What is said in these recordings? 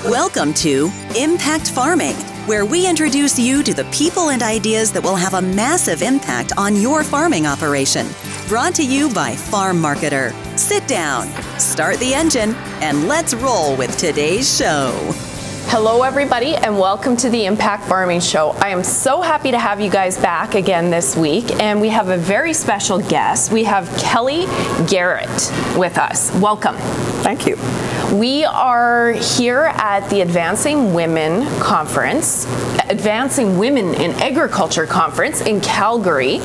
Welcome to Impact Farming, where we introduce you to the people and ideas that will have a massive impact on your farming operation. Brought to you by Farm Marketer. Sit down, start the engine, and let's roll with today's show. Hello everybody and welcome to the Impact Farming Show. I am so happy to have you guys back again this week, and we have a very special guest. We have Kellie Garrett with us. Welcome. Thank you. We are here at the Advancing Women Conference, Advancing Women in Agriculture Conference in Calgary,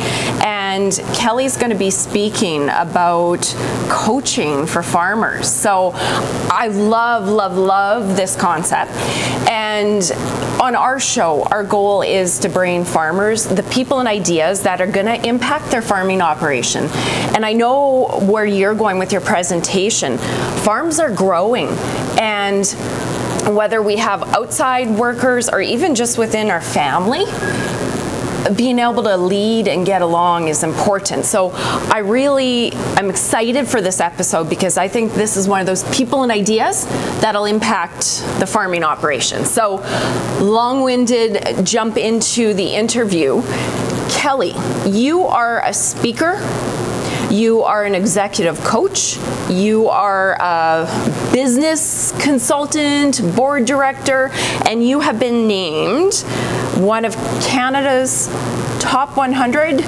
and Kellie's going to be speaking about coaching for farmers. So I love this concept. And on our show, our goal is to bring farmers the people and ideas that are going to impact their farming operation. And I know where you're going with your presentation. Farms are growing, and whether we have outside workers or even just within our family, being able to lead and get along is important. So I'm excited for this episode because I think this is one of those people and ideas that'll impact the farming operation. So long-winded jump into the interview. Kellie, you are a speaker. You are an executive coach. You are a business consultant, board director, and you have been named one of Canada's top 100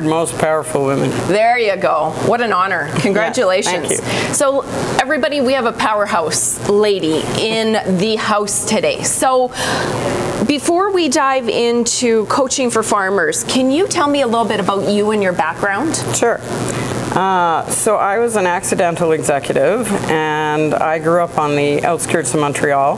most powerful women. There you go. What an honor. Congratulations. Yeah, thank you. So everybody, we have a powerhouse lady in the house today. So before we dive into coaching for farmers, can you tell me a little bit about you and your background? Sure. So I was an accidental executive, and I grew up on the outskirts of Montreal.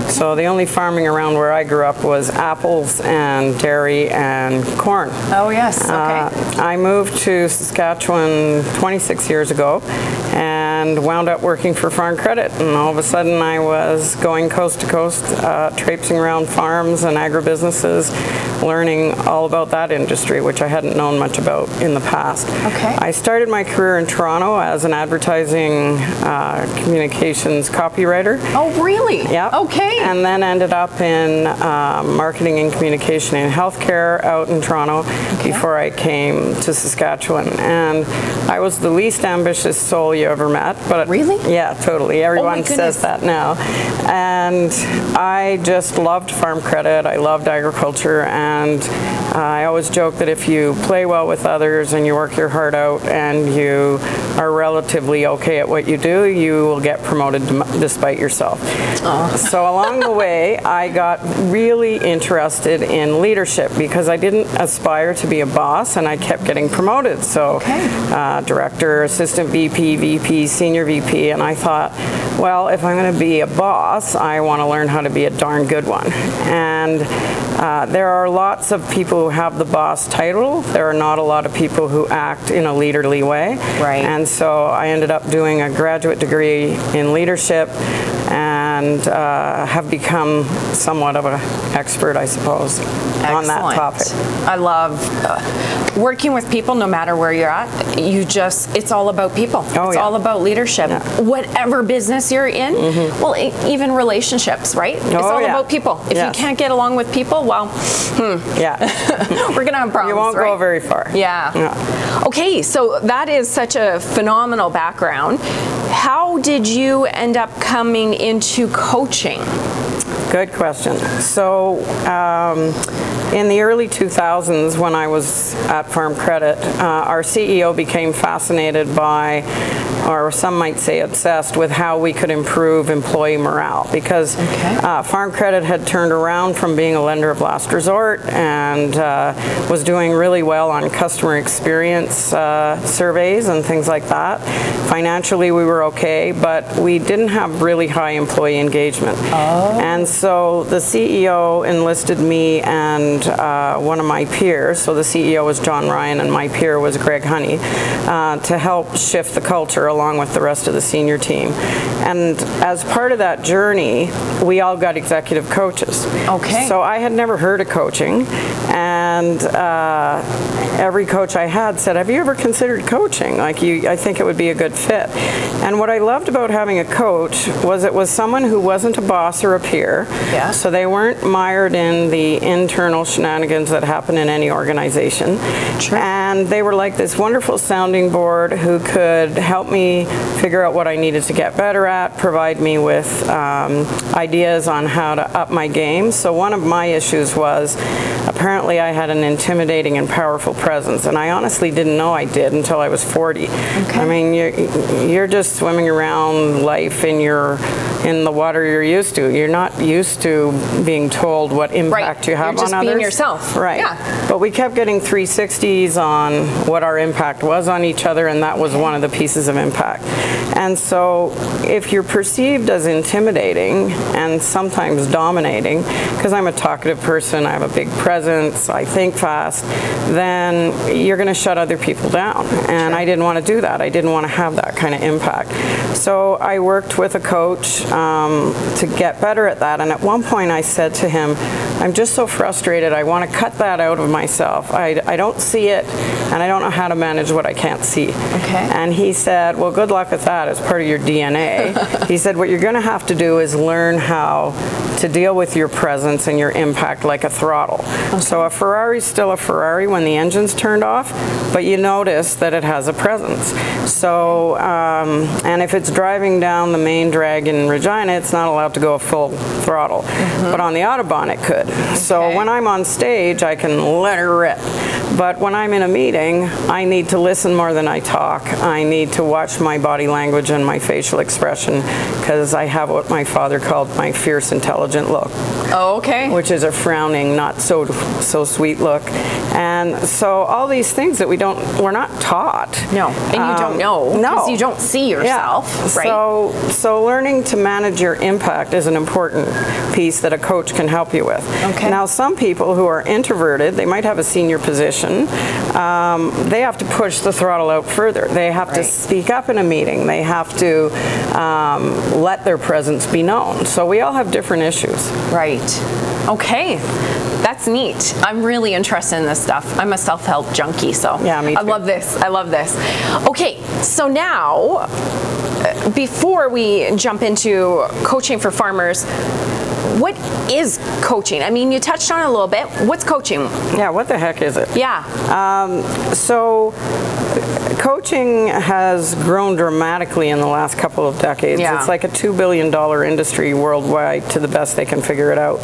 So the only farming around where I grew up was apples and dairy and corn. Oh yes, okay. I moved to Saskatchewan 26 years ago and wound up working for Farm Credit, and all of a sudden I was going coast to coast, traipsing around farms and agribusinesses, learning all about that industry, which I hadn't known much about in the past. Okay. I started my career in Toronto as an advertising communications copywriter. Oh really? Yeah. Okay. And then ended up in marketing and communication in healthcare out in Toronto before I came to Saskatchewan. And I was the least ambitious soul you ever met. But really? Yeah, totally. Everyone says that now. And I just loved Farm Credit. I loved agriculture, and I always joke that if you play well with others and you work your heart out and you are relatively okay at what you do, you will get promoted despite yourself. So along the way, I got really interested in leadership because I didn't aspire to be a boss, and I kept getting promoted. So director, assistant VP, VP, senior VP, and I thought, well, if I'm going to be a boss, I want to learn how to be a darn good one. And there are lots of people who have the boss title. There are not a lot of people who act in a leaderly way. Right. And so I ended up doing a graduate degree in leadership and have become somewhat of an expert, I suppose, on that topic. I love working with people no matter where you're at. It's all about people. It's all about leadership. Yeah. Whatever business you're in, well, even relationships, right? It's all about people. If you can't get along with people, well, we're going to have problems. You won't go very far. Yeah. Okay, so that is such a phenomenal background. How did you end up coming into coaching? Good question. So in the early 2000s, when I was at Farm Credit, our CEO became fascinated by, or some might say obsessed with, how we could improve employee morale, because Farm Credit had turned around from being a lender of last resort and was doing really well on customer experience surveys and things like that. Financially, we were okay, but we didn't have really high employee engagement. And so the CEO enlisted me and one of my peers, so the CEO was John Ryan and my peer was Greg Honey, to help shift the culture along with the rest of the senior team. And as part of that journey, we all got executive coaches. Okay. So I had never heard of coaching, and every coach I had said, have you ever considered coaching? Like, I think it would be a good fit. And what I loved about having a coach was it was someone who wasn't a boss or a peer. Yeah. So they weren't mired in the internal shenanigans that happen in any organization. True. And they were like this wonderful sounding board who could help me figure out what I needed to get better at, provide me with ideas on how to up my game. So one of my issues was apparently I had an intimidating and powerful presence, and I honestly didn't know I did until I was 40. Okay. I mean, you're just swimming around life in the water you're used to. You're not used to being told what impact you have on others. You're just being yourself. Right. Yeah. But we kept getting 360s on what our impact was on each other, and that was one of the pieces of impact. And so if you're perceived as intimidating and sometimes dominating, because I'm a talkative person, I have a big presence, I think fast, then you're going to shut other people down. And I didn't want to do that. I didn't want to have that kind of impact. So I worked with a coach to get better at that. And at one point I said to him, I'm just so frustrated. I want to cut that out of myself. I don't see it, and I don't know how to manage what I can't see. Okay. And he said, well, good luck with that as part of your DNA. He said, what you're going to have to do is learn how to deal with your presence and your impact like a throttle. Okay. So a Ferrari's still a Ferrari when the engine's turned off, but you notice that it has a presence. So, and if it's driving down the main drag in Regina, it's not allowed to go full throttle. But on the Autobahn, it could. Okay. So when I'm on stage, I can let her rip. But when I'm in a meeting, I need to listen more than I talk. I need to watch my body language and my facial expression, because I have what my father called my fierce, intelligent look. Oh, okay. Which is a frowning, not so sweet look. And so all these things that we're not taught. No, and you don't know, because you don't see yourself, right? So learning to manage your impact is an important piece that a coach can help you with. Okay. Now, some people who are introverted, they might have a senior position. They have to push the throttle out further. They have to speak up in a meeting. They have to let their presence be known. So we all have different issues. Right. Okay. That's neat. I'm really interested in this stuff. I'm a self-help junkie, so yeah, me too. I love this. I love this. Okay, so now, before we jump into coaching for farmers, what is coaching? I mean, you touched on it a little bit. What's coaching? Yeah, what the heck is it? Yeah. So coaching has grown dramatically in the last couple of decades. Yeah. It's like a $2 billion industry worldwide, to the best they can figure it out.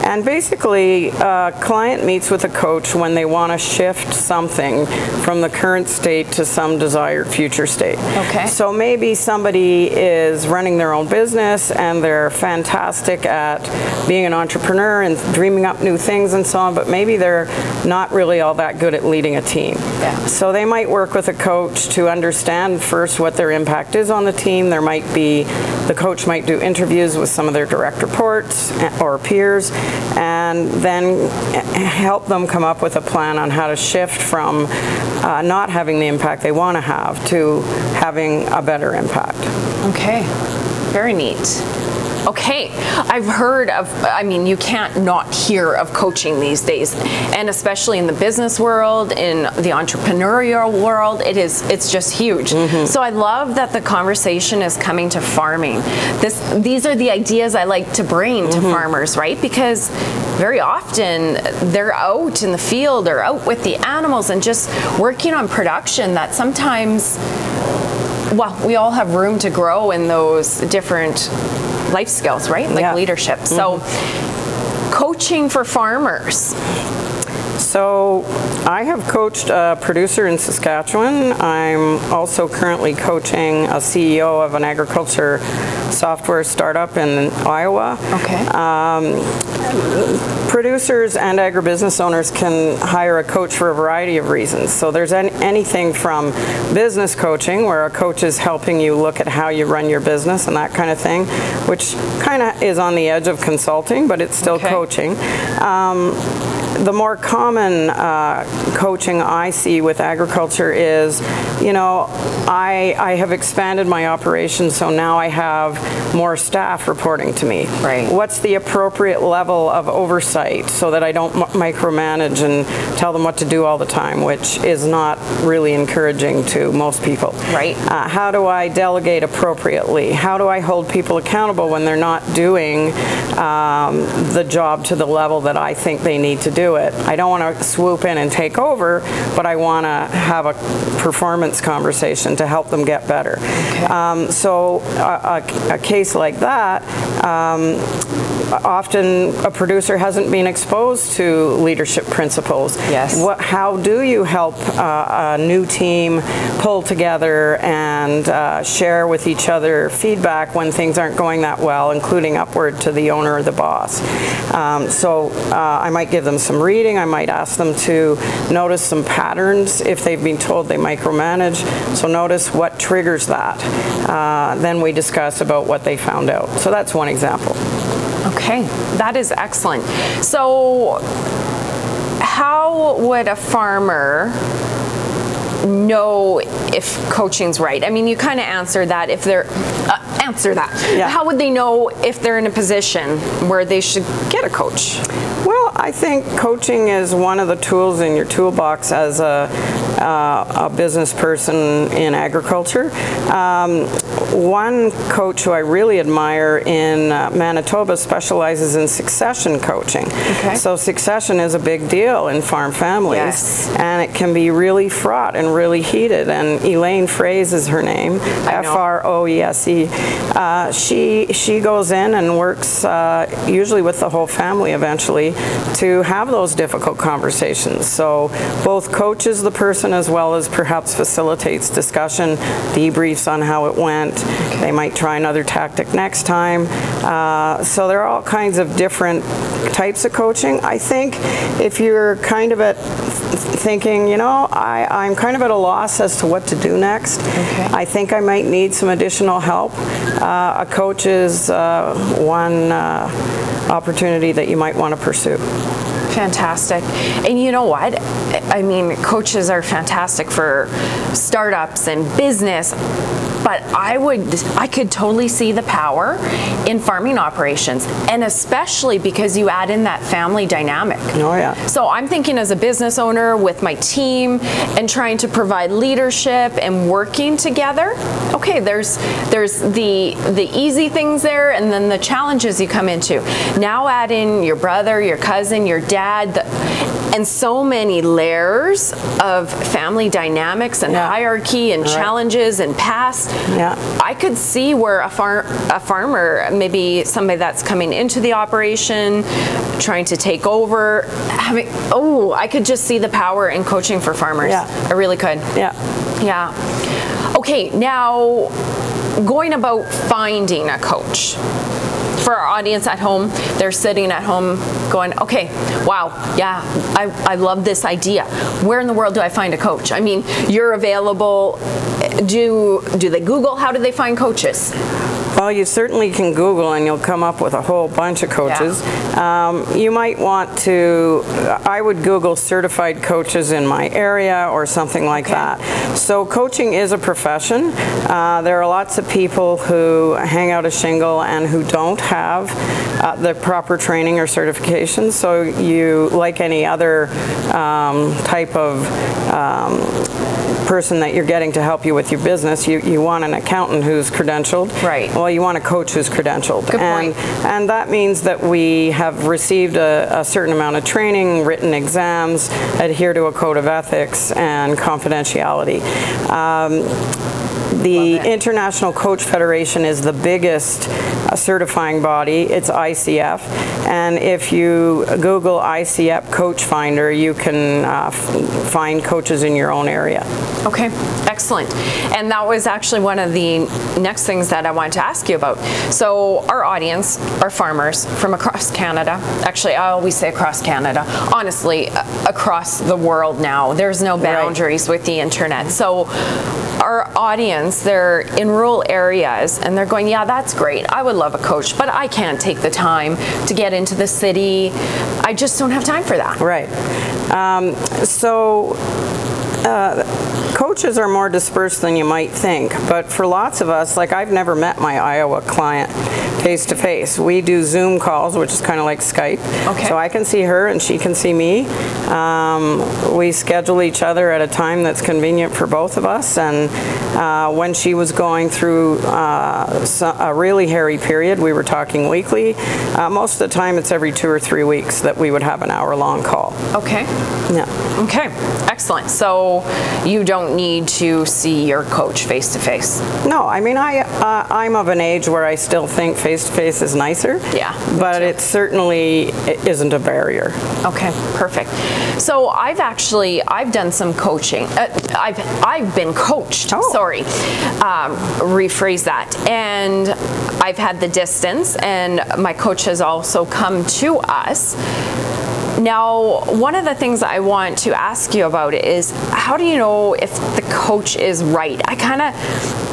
And basically, a client meets with a coach when they want to shift something from the current state to some desired future state. Okay. So maybe somebody is running their own business and they're fantastic at being an entrepreneur and dreaming up new things and so on, but maybe they're not really all that good at leading a team. Yeah. So they might work with a coach to understand first what their impact is on the team. The coach might do interviews with some of their direct reports or peers, and then help them come up with a plan on how to shift from not having the impact they want to have to having a better impact. Okay, very neat. Okay, I've heard of, I mean, you can't not hear of coaching these days, and especially in the business world, in the entrepreneurial world, it's just huge. Mm-hmm. So I love that the conversation is coming to farming. These are the ideas I like to bring to farmers, right? Because very often they're out in the field or out with the animals and just working on production that sometimes, well, we all have room to grow in those different life skills, right? Like leadership. So coaching for farmers. So I have coached a producer in Saskatchewan. I'm also currently coaching a CEO of an agriculture software startup in Iowa. Okay. Producers and agribusiness owners can hire a coach for a variety of reasons. So there's anything from business coaching, where a coach is helping you look at how you run your business and that kind of thing, which kind of is on the edge of consulting, but it's still coaching. the more common coaching I see with agriculture is, I have expanded my operation, so now I have more staff reporting to me. Right. What's the appropriate level of oversight so that I don't micromanage and tell them what to do all the time, which is not really encouraging to most people. Right. How do I delegate appropriately? How do I hold people accountable when they're not doing the job to the level that I think they need to do it? I don't want to swoop in and take over, but I want to have a performance conversation to help them get better. Okay. So a case like that, often a producer hasn't been exposed to leadership principles. Yes. How do you help a new team pull together and share with each other feedback when things aren't going that well, including upward to the owner or the boss? So I might give them some reading. I might ask them to notice some patterns if they've been told they micromanage. So notice what triggers that. Then we discuss about what they found out. So that's one example. Okay, that is excellent. So how would a farmer know if coaching's right? I mean, you kind of answered that. If they're Yeah. How would they know if they're in a position where they should get a coach? Well, I think coaching is one of the tools in your toolbox as a business person in agriculture. One coach who I really admire in Manitoba specializes in succession coaching. Okay. So succession is a big deal in farm families. Yes. And it can be really fraught and really heated. And Elaine Fraze is her name, F-R-O-E-S-E. She goes in and works usually with the whole family eventually to have those difficult conversations. So both coaches the person as well as perhaps facilitates discussion, debriefs on how it went. Okay. They might try another tactic next time. So there are all kinds of different types of coaching. I think if you're kind of at thinking, I'm kind of at a loss as to what to do next. Okay. I think I might need some additional help. A coach is one opportunity that you might want to pursue. Fantastic. And you know what? I mean, coaches are fantastic for startups and business, but I could totally see the power in farming operations, and especially because you add in that family dynamic. Oh yeah. So I'm thinking as a business owner with my team and trying to provide leadership and working together. Okay, there's the easy things there, and then the challenges you come into. Now add in your brother, your cousin, your dad, and so many layers of family dynamics and hierarchy and challenges and past. Yeah. I could see where a farmer, maybe somebody that's coming into the operation, trying to take over, I could just see the power in coaching for farmers. Yeah. I really could. Yeah. Yeah. Okay, now going about finding a coach. For our audience at home, they're sitting at home going, okay, wow, yeah, I love this idea. Where in the world do I find a coach? I mean, you're available. Do they Google? How do they find coaches? Well, you certainly can Google and you'll come up with a whole bunch of coaches. Yeah. You might want to, I would Google certified coaches in my area or something like that. So coaching is a profession. There are lots of people who hang out a shingle and who don't have the proper training or certification. So you, like any other type of person that you're getting to help you with your business, you want an accountant who's credentialed. Right. Well, you want a coach who's credentialed. Good point. And that means that we have received a certain amount of training, written exams, adhere to a code of ethics and confidentiality. The International Coach Federation is the biggest certifying body. It's ICF. And if you Google ICF Coach Finder, you can find coaches in your own area. Okay, excellent. And that was actually one of the next things that I wanted to ask you about. So our audience are farmers from across Canada. Actually, I always say across Canada. Honestly, across the world now. There's no boundaries with the internet. So our audience, they're in rural areas and they're going, yeah, that's great. I would love a coach, but I can't take the time to get into the city. I just don't have time for that. Right. Coaches are more dispersed than you might think, but for lots of us, like I've never met my Iowa client face-to-face. We do Zoom calls, which is kind of like Skype. Okay. So I can see her and she can see me. We schedule each other at a time that's convenient for both of us, and when she was going through a really hairy period, we were talking weekly. Most of the time it's every 2 or 3 weeks that we would have an hour-long call. Okay. Yeah. Okay, excellent. So you don't need to see your coach face-to-face? No, I mean, I'm of an age where I still think face-to-face is nicer. Yeah. But it certainly isn't a barrier. Okay, perfect. So I've done some coaching. I've been coached. Oh. Sorry. Rephrase that. And I've had the distance, and my coach has also come to us. Now, one of the things I want to ask you about is, how do you know if the coach is right?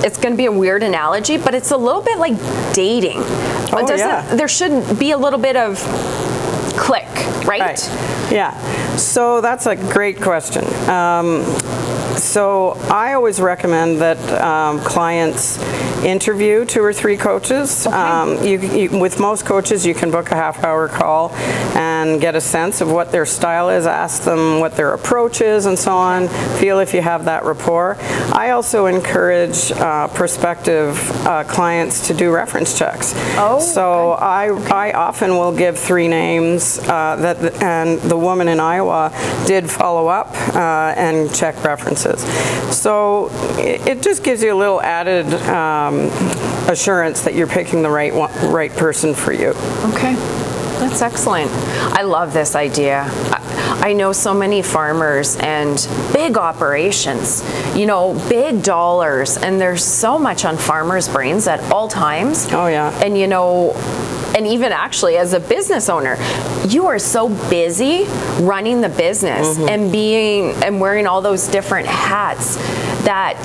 It's going to be a weird analogy, but it's a little bit like dating. There should be a little bit of click, right? Yeah. So that's a great question. So I always recommend that clients interview 2 or 3 coaches. Okay. With most coaches, you can book a half-hour call and get a sense of what their style is, ask them what their approach is, and so on, feel if you have that rapport. I also encourage prospective clients to do reference checks. Oh, so I often will give 3 names and the woman in Iowa did follow up and check references. So it just gives you a little added assurance that you're picking the right person for you. Okay, that's excellent. I love this idea. I know so many farmers and big operations, big dollars, and there's so much on farmers' brains at all times. Oh yeah. And and even actually as a business owner, you are so busy running the business and wearing all those different hats that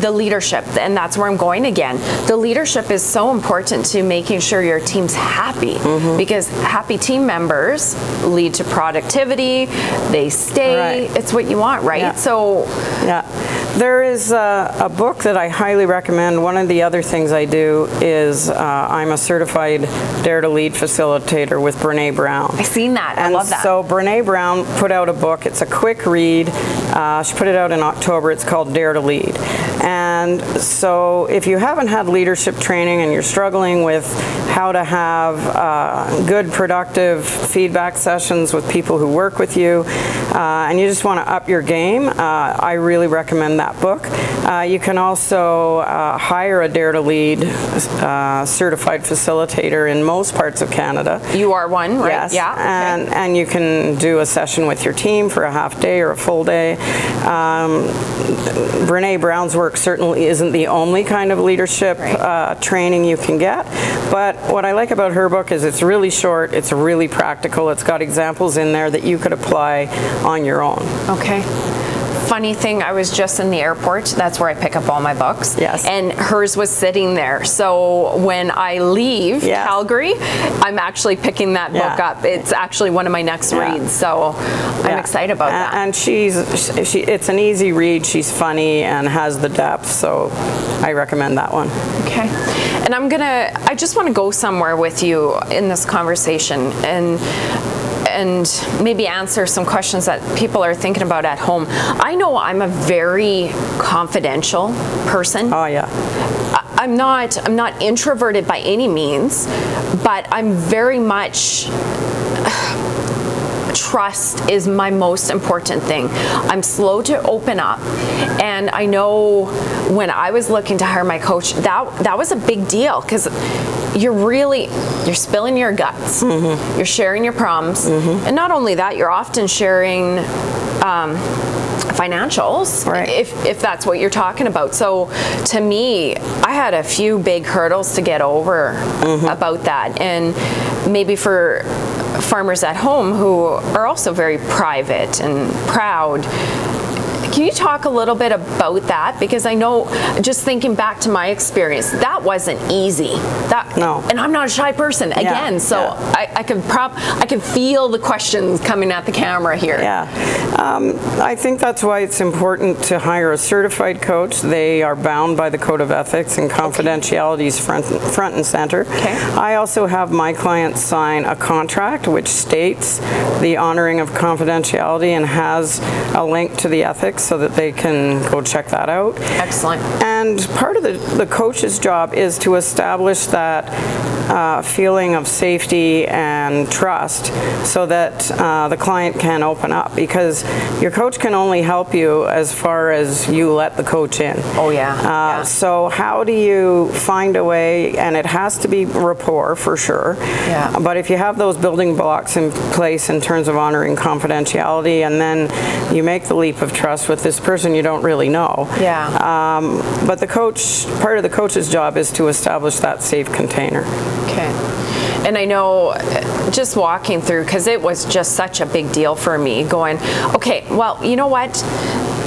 the leadership, and that's where I'm going again. The leadership is so important to making sure your team's happy, because happy team members lead to productivity, they stay, it's what you want, right? Yeah. So there is a book that I highly recommend. One of the other things I do is I'm a certified Dare to Lead facilitator with Brene Brown. I've seen that. I love that. So Brene Brown put out a book. It's a quick read. She put it out in October. It's called Dare to Lead. And so if you haven't had leadership training and you're struggling with how to have good, productive feedback sessions with people who work with you, and you just want to up your game, I really recommend that book. You can also hire a Dare to Lead certified facilitator in most parts of Canada. You are one, right? Yes. Yeah. Okay. And you can do a session with your team for a half day or a full day. Brene Brown's work certainly isn't the only kind of leadership training you can get, but what I like about her book is it's really short, it's really practical, it's got examples in there that you could apply on your own. Okay. Funny thing, I was just in the airport. That's where I pick up all my books. Yes. And hers was sitting there. So when I leave Calgary, I'm actually picking that book up. It's actually one of my next reads. So I'm excited about that. And it's an easy read. She's funny and has the depth. So I recommend that one. Okay. And I just want to go somewhere with you in this conversation and maybe answer some questions that people are thinking about at home. I know I'm a very confidential person. Oh yeah. I'm not introverted by any means, but I'm very much trust is my most important thing. I'm slow to open up, and I know when I was looking to hire my coach, that was a big deal, because you're spilling your guts, you're sharing your problems, and not only that, you're often sharing financials, if that's what you're talking about. So to me, I had a few big hurdles to get over about that, and maybe for farmers at home who are also very private and proud, Can you talk a little bit about that? Because I know, just thinking back to my experience, that wasn't easy. No. And I'm not a shy person, again, so I can feel the questions coming at the camera here. Yeah. I think that's why it's important to hire a certified coach. They are bound by the Code of Ethics, and confidentiality is front and center. Okay. I also have my clients sign a contract which states the honoring of confidentiality and has a link to the ethics so that they can go check that out. Excellent. And part of the coach's job is to establish that feeling of safety and trust so that the client can open up, because your coach can only help you as far as you let the coach in. Oh yeah. So how do you find a way, and it has to be rapport for sure, but if you have those building blocks in place in terms of honoring confidentiality, and then you make the leap of trust with this person you don't really know. But the coach, part of the coach's job is to establish that safe container. Okay. And I know, just walking through, because it was just such a big deal for me, going, okay, well, you know what?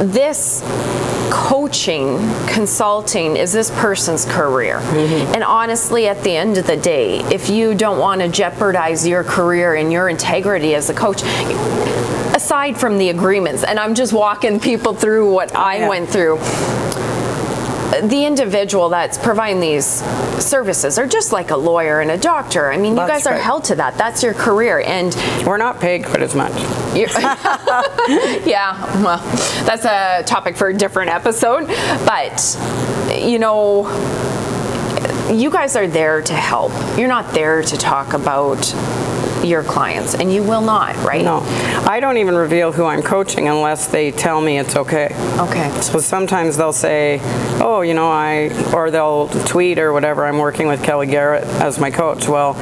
This coaching, consulting is this person's career. And honestly, at the end of the day, if you don't want to jeopardize your career and your integrity as a coach, aside from the agreements, and I'm just walking people through what I went through, the individual that's providing these services are just like a lawyer and a doctor. I mean, you guys are held to that. That's your career, and we're not paid quite as much. Yeah, well, that's a topic for a different episode. But, you know, you guys are there to help. You're not there to talk about your clients, and you will not, right? No. I don't even reveal who I'm coaching unless they tell me it's okay. Okay. So sometimes they'll say, oh, you know, or they'll tweet or whatever, I'm working with Kellie Garrett as my coach. Well,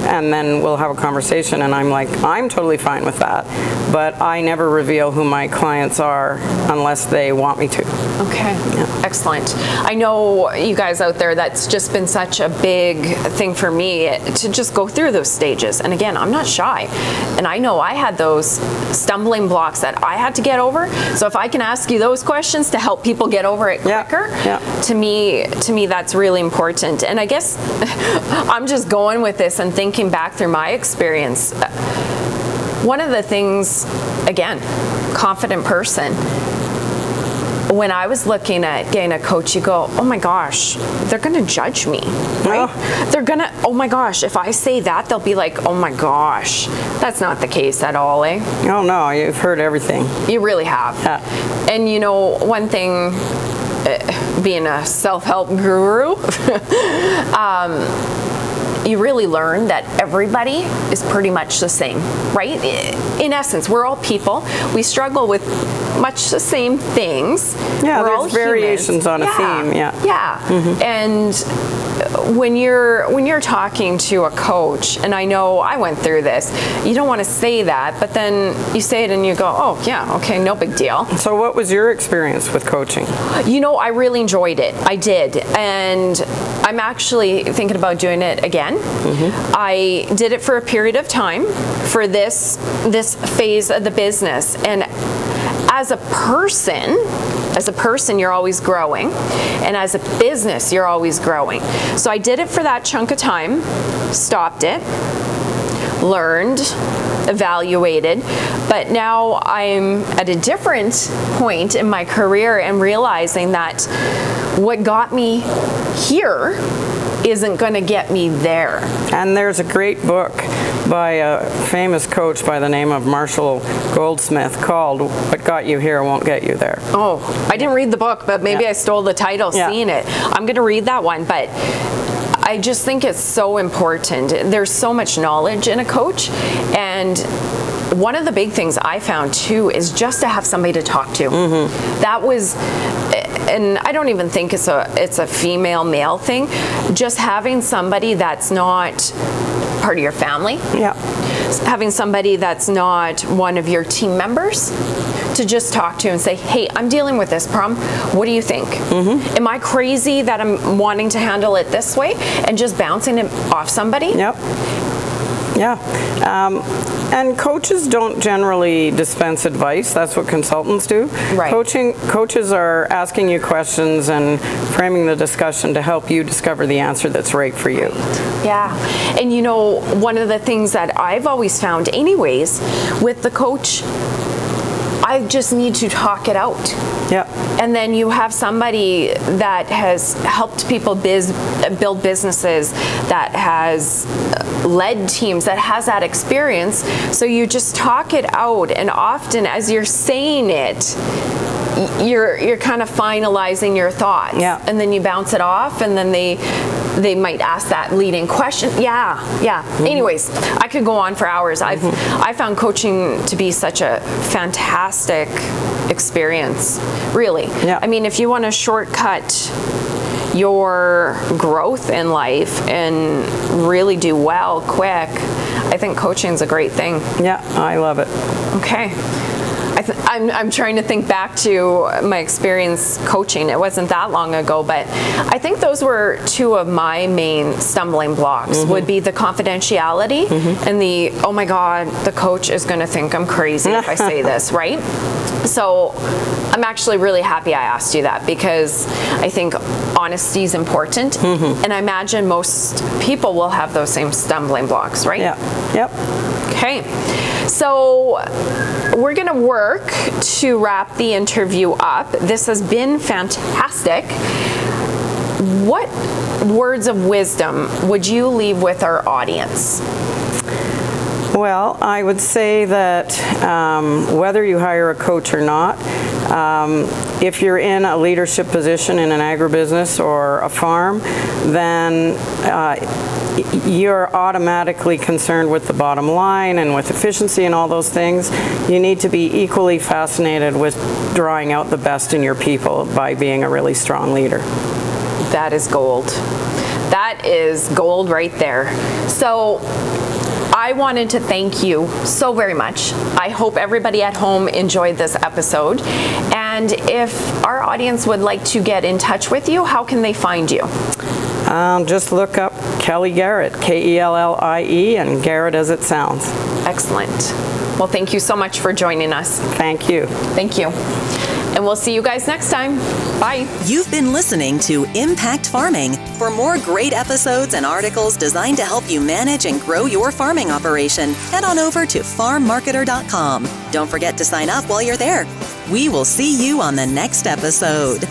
and then we'll have a conversation, and I'm like, I'm totally fine with that, but I never reveal who my clients are unless they want me to. Okay. Excellent. I know you guys out there, that's just been such a big thing for me to just go through those stages. And again, I'm not shy, and I know I had those stumbling blocks that I had to get over. So if I can ask you those questions to help people get over it quicker, to me that's really important. And I guess I'm just going with this and thinking back through my experience. One of the things, again, confident person, when I was looking at getting a coach, you go, oh my gosh, they're going to judge me, right? They're going to, oh my gosh, if I say that, they'll be like, oh my gosh. That's not the case at all, eh? Oh no, you've heard everything. You really have. And you know, one thing, being a self-help guru, you really learn that everybody is pretty much the same, right? In essence, we're all people. We struggle with much the same things. Yeah, we're there's all variations humans. on a theme. Yeah. And when you're talking to a coach, and I know I went through this, you don't want to say that, but then you say it and you go, oh yeah, okay, no big deal. So what was your experience with coaching? You know, I really enjoyed it. I did. And I'm actually thinking about doing it again. I did it for a period of time for this phase of the business. And as a person, you're always growing. And as a business, you're always growing. So I did it for that chunk of time, stopped it, learned, evaluated, but now I'm at a different point in my career and realizing that what got me here isn't going to get me there. And there's a great book by a famous coach by the name of Marshall Goldsmith called What Got You Here Won't Get You There. Oh, I didn't read the book, but maybe I stole the title seeing it. I'm going to read that one, but I just think it's so important. There's so much knowledge in a coach, and one of the big things I found too is just to have somebody to talk to. That was, and I don't even think it's a female male thing, just having somebody that's not part of your family, having somebody that's not one of your team members to just talk to and say, hey, I'm dealing with this problem. What do you think? Am I crazy that I'm wanting to handle it this way? And just bouncing it off somebody? Yeah. And coaches don't generally dispense advice. That's what consultants do. Right. Coaches are asking you questions and framing the discussion to help you discover the answer that's right for you. Yeah. And you know, one of the things that I've always found anyways with the coach, I just need to talk it out. Yeah. And then you have somebody that has helped people build businesses, that has led teams, that has that experience. So you just talk it out, and often as you're saying it, you're kind of finalizing your thoughts. Yeah. And then you bounce it off, and then they might ask that leading question. Yeah. Mm-hmm. Anyways, I could go on for hours. I found coaching to be such a fantastic experience, really. Yeah. I mean, if you want to shortcut your growth in life and really do well quick, I think coaching's a great thing. Yeah, I love it. Okay. I'm trying to think back to my experience coaching. It wasn't that long ago, but I think those were two of my main stumbling blocks, would be the confidentiality and the, oh my God, the coach is going to think I'm crazy if I say this, right? So I'm actually really happy I asked you that, because I think honesty is important, and I imagine most people will have those same stumbling blocks, right? Yeah. Yep. Okay. So we're going to work to wrap the interview up. This has been fantastic. What words of wisdom would you leave with our audience? Well, I would say that whether you hire a coach or not, if you're in a leadership position in an agribusiness or a farm, then you're automatically concerned with the bottom line and with efficiency and all those things. You need to be equally fascinated with drawing out the best in your people by being a really strong leader. That is gold. That is gold right there. So I wanted to thank you so very much. I hope everybody at home enjoyed this episode. And if our audience would like to get in touch with you, how can they find you? Just look up Kellie Garrett, Kellie, and Garrett as it sounds. Excellent. Well, thank you so much for joining us. Thank you. Thank you. And we'll see you guys next time. Bye. You've been listening to Impact Farming. For more great episodes and articles designed to help you manage and grow your farming operation, head on over to farmmarketer.com. Don't forget to sign up while you're there. We will see you on the next episode.